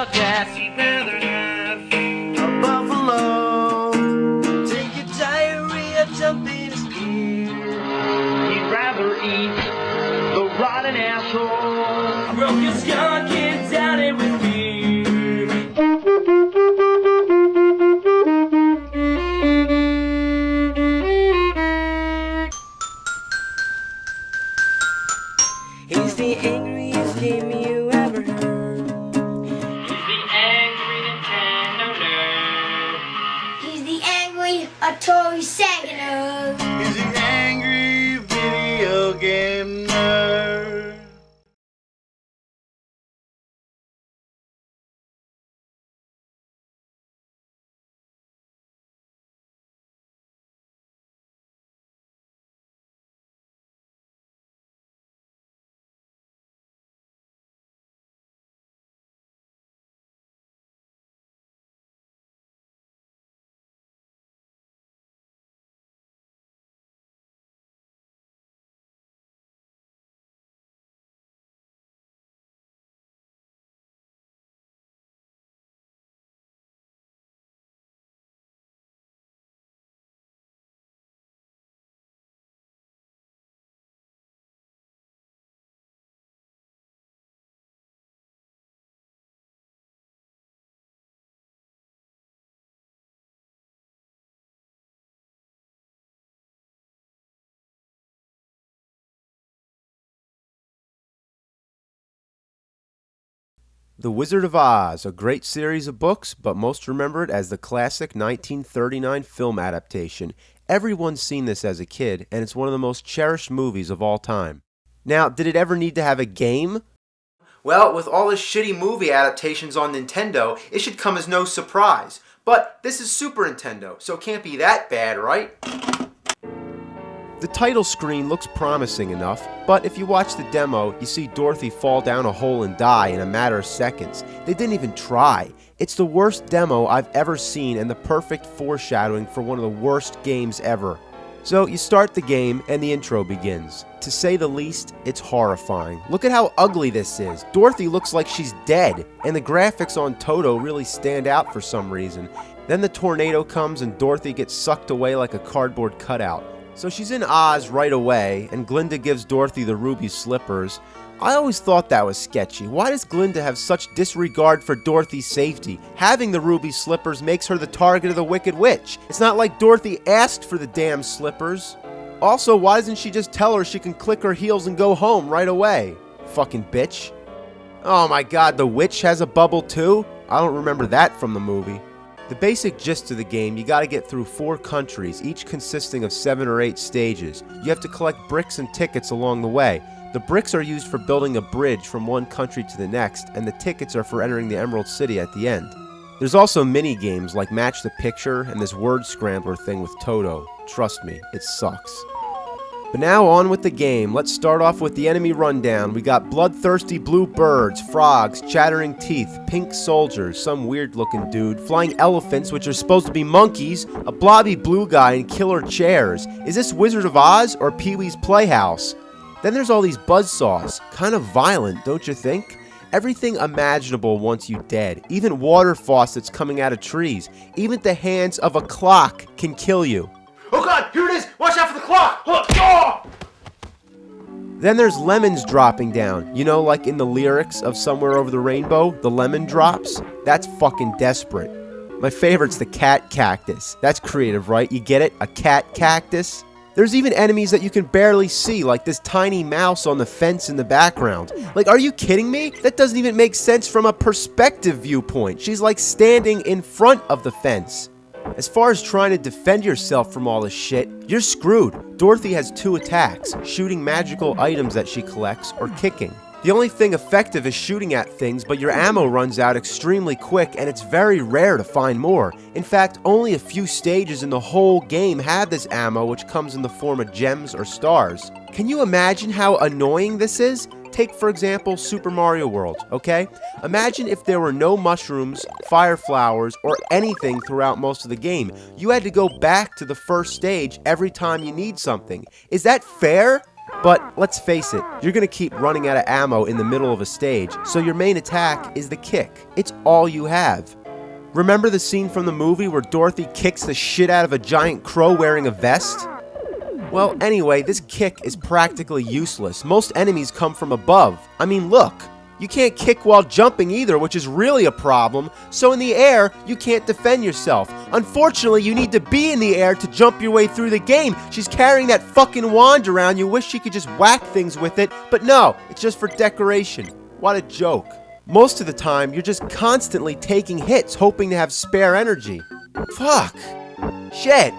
suck ass. You'd rather have a buffalo take your diarrhea, jump in his ear. You'd rather eat the rotten asshole. I broke your skull, kid, down it with me. He's the angriest game you ever heard. He's the angry Nintendo nerd. He's the angry Atari Sega nerd. He's the angry video game nerd. The Wizard of Oz, a great series of books, but most remembered as the classic 1939 film adaptation. Everyone's seen this as a kid, and it's one of the most cherished movies of all time. Now, did it ever need to have a game? Well, with all the shitty movie adaptations on Nintendo, it should come as no surprise. But this is Super Nintendo, so it can't be that bad, right? The title screen looks promising enough, but if you watch the demo, you see Dorothy fall down a hole and die in a matter of seconds. They didn't even try. It's the worst demo I've ever seen and the perfect foreshadowing for one of the worst games ever. So you start the game and the intro begins. To say the least, it's horrifying. Look at how ugly this is. Dorothy looks like she's dead, and the graphics on Toto really stand out for some reason. Then the tornado comes and Dorothy gets sucked away like a cardboard cutout. So she's in Oz right away, and Glinda gives Dorothy the ruby slippers. I always thought that was sketchy. Why does Glinda have such disregard for Dorothy's safety? Having the ruby slippers makes her the target of the Wicked Witch. It's not like Dorothy asked for the damn slippers. Also, why doesn't she just tell her she can click her heels and go home right away? Fucking bitch. Oh my god, the witch has a bubble too? I don't remember that from the movie. The basic gist of the game, you gotta get through 4 countries, each consisting of 7 or 8 stages. You have to collect bricks and tickets along the way. The bricks are used for building a bridge from one country to the next, and the tickets are for entering the Emerald City at the end. There's also mini games like Match the Picture and this word scrambler thing with Toto. Trust me, it sucks. But now on with the game. Let's start off with the enemy rundown. We got bloodthirsty blue birds, frogs, chattering teeth, pink soldiers, some weird looking dude, flying elephants which are supposed to be monkeys, a blobby blue guy, and killer chairs. Is this Wizard of Oz or Pee-wee's Playhouse? Then there's all these buzzsaws. Kind of violent, don't you think? Everything imaginable wants you dead. Even water faucets coming out of trees. Even the hands of a clock can kill you. Oh god, here it is! Watch out for the clock! Oh! Then there's lemons dropping down. You know, like in the lyrics of Somewhere Over the Rainbow, the lemon drops? That's fucking desperate. My favorite's the cat cactus. That's creative, right? You get it? A cat cactus? There's even enemies that you can barely see, like this tiny mouse on the fence in the background. Like, are you kidding me? That doesn't even make sense from a perspective viewpoint. She's like standing in front of the fence. As far as trying to defend yourself from all this shit, you're screwed. Dorothy has 2 attacks, shooting magical items that she collects or kicking. The only thing effective is shooting at things, but your ammo runs out extremely quick and it's very rare to find more. In fact, only a few stages in the whole game have this ammo, which comes in the form of gems or stars. Can you imagine how annoying this is? Take, for example, Super Mario World, okay? Imagine if there were no mushrooms, fire flowers, or anything throughout most of the game. You had to go back to the first stage every time you need something. Is that fair? But let's face it, you're gonna keep running out of ammo in the middle of a stage, so your main attack is the kick. It's all you have. Remember the scene from the movie where Dorothy kicks the shit out of a giant crow wearing a vest? Well, anyway, this kick is practically useless. Most enemies come from above. I mean, look. You can't kick while jumping either, which is really a problem. So in the air, you can't defend yourself. Unfortunately, you need to be in the air to jump your way through the game. She's carrying that fucking wand around. You wish she could just whack things with it, but no, it's just for decoration. What a joke. Most of the time, you're just constantly taking hits, hoping to have spare energy. Fuck. Shit.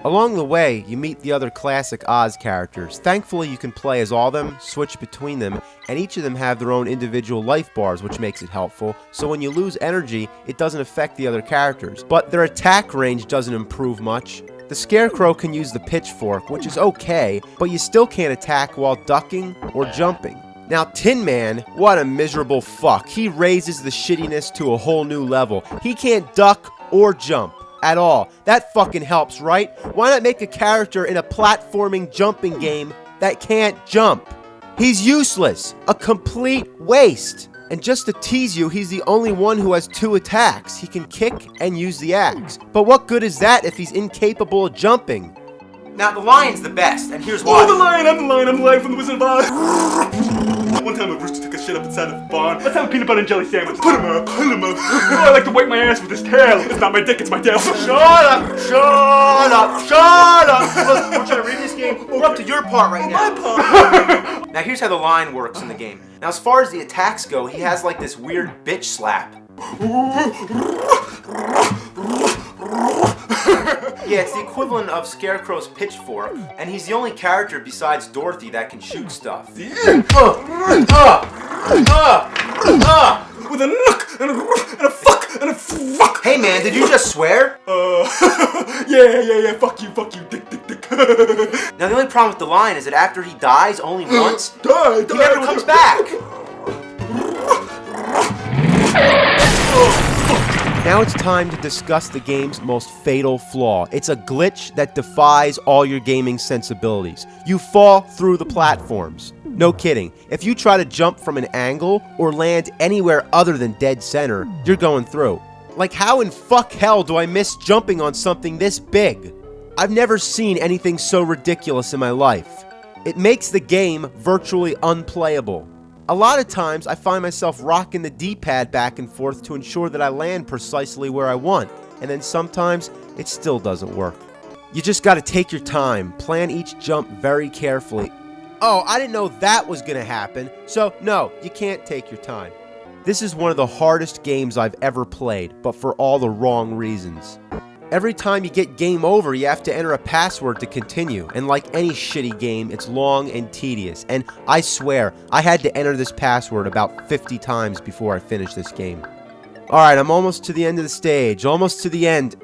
Along the way, you meet the other classic Oz characters. Thankfully, you can play as all of them, switch between them, and each of them have their own individual life bars, which makes it helpful. So when you lose energy, it doesn't affect the other characters. But their attack range doesn't improve much. The Scarecrow can use the pitchfork, which is okay, but you still can't attack while ducking or jumping. Now, Tin Man, what a miserable fuck. He raises the shittiness to a whole new level. He can't duck or jump at all. That fucking helps, right? Why not make a character in a platforming jumping game that can't jump? He's useless. A complete waste. And just to tease you, he's the only one who has 2 attacks. He can kick and use the axe. But what good is that if he's incapable of jumping? Now, the lion's the best, and here's why. Oh, I'm the lion from the Wizard of Oz. One time a rooster took a shit up inside of the barn. Let's have a peanut butter and jelly sandwich. Put him up. Oh, I like to wipe my ass with his tail. It's not my dick, it's my tail. Shut up! Look, we're trying to read this game. We're up to your part right now. My part. Now, here's how the line works in the game. Now, as far as the attacks go, he has like this weird bitch slap. Yeah, it's the equivalent of Scarecrow's pitchfork, and he's the only character besides Dorothy that can shoot stuff. With a nook and a fuck and a fuck. Hey man, did you just swear? Yeah, fuck you, dick. Now the only problem with the line is that after he dies only once, Die. he never comes back. Now it's time to discuss the game's most fatal flaw. It's a glitch that defies all your gaming sensibilities. You fall through the platforms. No kidding. If you try to jump from an angle or land anywhere other than dead center, you're going through. Like, how in fuck hell do I miss jumping on something this big? I've never seen anything so ridiculous in my life. It makes the game virtually unplayable. A lot of times, I find myself rocking the D-pad back and forth to ensure that I land precisely where I want, and then sometimes, it still doesn't work. You just gotta take your time, plan each jump very carefully. Oh, I didn't know that was gonna happen, so no, you can't take your time. This is one of the hardest games I've ever played, but for all the wrong reasons. Every time you get game over, you have to enter a password to continue, and like any shitty game, it's long and tedious, and I swear, I had to enter this password about 50 times before I finished this game. Alright, I'm almost to the end of the stage, almost to the end.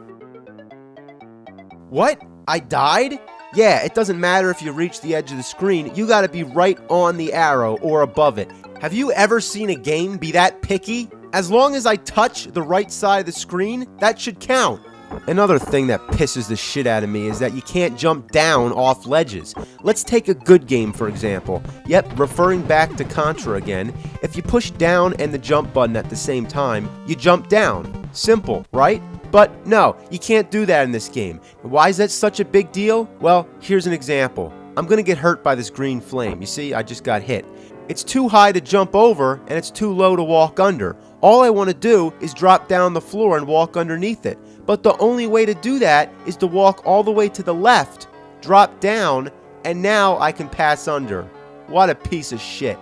What? I died? Yeah, it doesn't matter if you reach the edge of the screen, you gotta be right on the arrow or above it. Have you ever seen a game be that picky? As long as I touch the right side of the screen, that should count. Another thing that pisses the shit out of me is that you can't jump down off ledges. Let's take a good game for example. Yep, referring back to Contra again. If you push down and the jump button at the same time, you jump down. Simple, right? But no, you can't do that in this game. Why is that such a big deal? Well, here's an example. I'm gonna get hurt by this green flame. You see, I just got hit. It's too high to jump over and it's too low to walk under. All I want to do is drop down the floor and walk underneath it. But the only way to do that is to walk all the way to the left, drop down, and now I can pass under. What a piece of shit.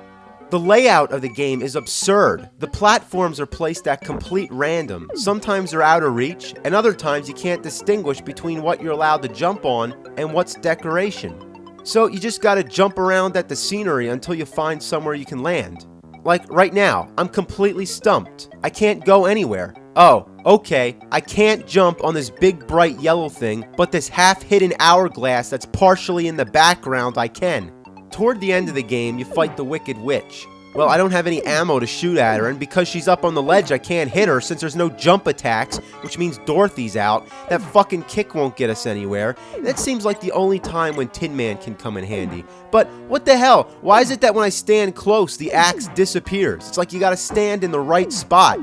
The layout of the game is absurd. The platforms are placed at complete random. Sometimes they're out of reach, and other times you can't distinguish between what you're allowed to jump on and what's decoration. So you just gotta jump around at the scenery until you find somewhere you can land. Like right now, I'm completely stumped. I can't go anywhere. Oh, okay, I can't jump on this big bright yellow thing, but this half-hidden hourglass that's partially in the background I can. Toward the end of the game, you fight the Wicked Witch. Well, I don't have any ammo to shoot at her, and because she's up on the ledge, I can't hit her since there's no jump attacks, which means Dorothy's out. That fucking kick won't get us anywhere. That seems like the only time when Tin Man can come in handy. But what the hell? Why is it that when I stand close, the axe disappears? It's like you gotta stand in the right spot.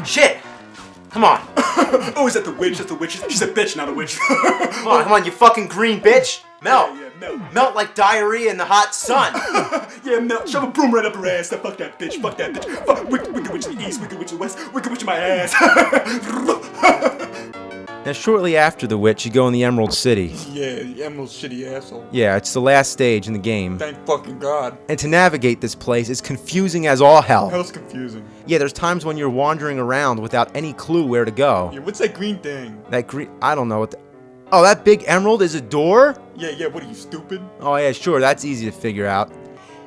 Shit! Come on. Oh, is that the witch? That's the witch. She's a bitch, not a witch. Come on, you fucking green bitch. Melt. Yeah, melt. Melt like diarrhea in the hot sun. Yeah, melt. Shove a broom right up her ass. Fuck that bitch. Fuck that bitch. Fuck wicked witch in the east, wicked witch in the west, wicked witch in my ass. Now, shortly after the witch, you go in the Emerald City. Yeah, the Emerald's shitty asshole. Yeah, it's the last stage in the game. Thank fucking God. And to navigate this place is confusing as all hell. Hell's confusing. Yeah, there's times when you're wandering around without any clue where to go. Yeah, what's that green thing? That green... I don't know what the... Oh, that big emerald is a door? Yeah, what are you, stupid? Oh, yeah, sure, that's easy to figure out.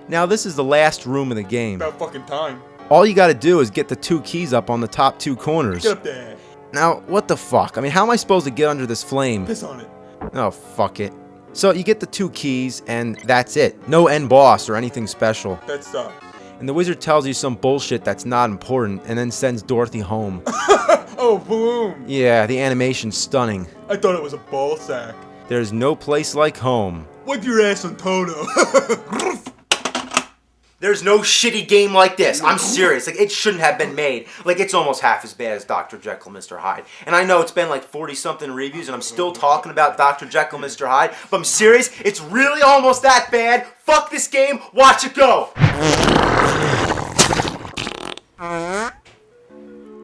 Now, this is the last room in the game. About fucking time. All you gotta do is get the 2 keys up on the top 2 corners. Get up there. Now, what the fuck? I mean, how am I supposed to get under this flame? Piss on it. Oh, fuck it. So, you get the 2 keys, and that's it. No end boss or anything special. That sucks. And the wizard tells you some bullshit that's not important, and then sends Dorothy home. Oh, boom. Yeah, the animation's stunning. I thought it was a ball sack. There's no place like home. Wipe your ass on Toto. There's no shitty game like this. I'm serious. Like, it shouldn't have been made. Like, it's almost half as bad as Dr. Jekyll, Mr. Hyde. And I know it's been like 40-something reviews, and I'm still talking about Dr. Jekyll, Mr. Hyde, but I'm serious. It's really almost that bad. Fuck this game. Watch it go.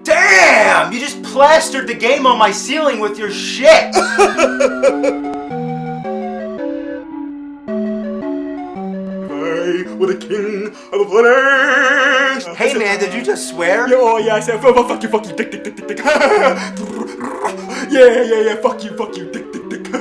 Damn! You just plastered the game on my ceiling with your shit. With a king of the place. Hey man, did you just swear? Yeah, I said, fuck you, dick, dick, dick, dick, dick. Yeah, fuck you, dick, dick, dick.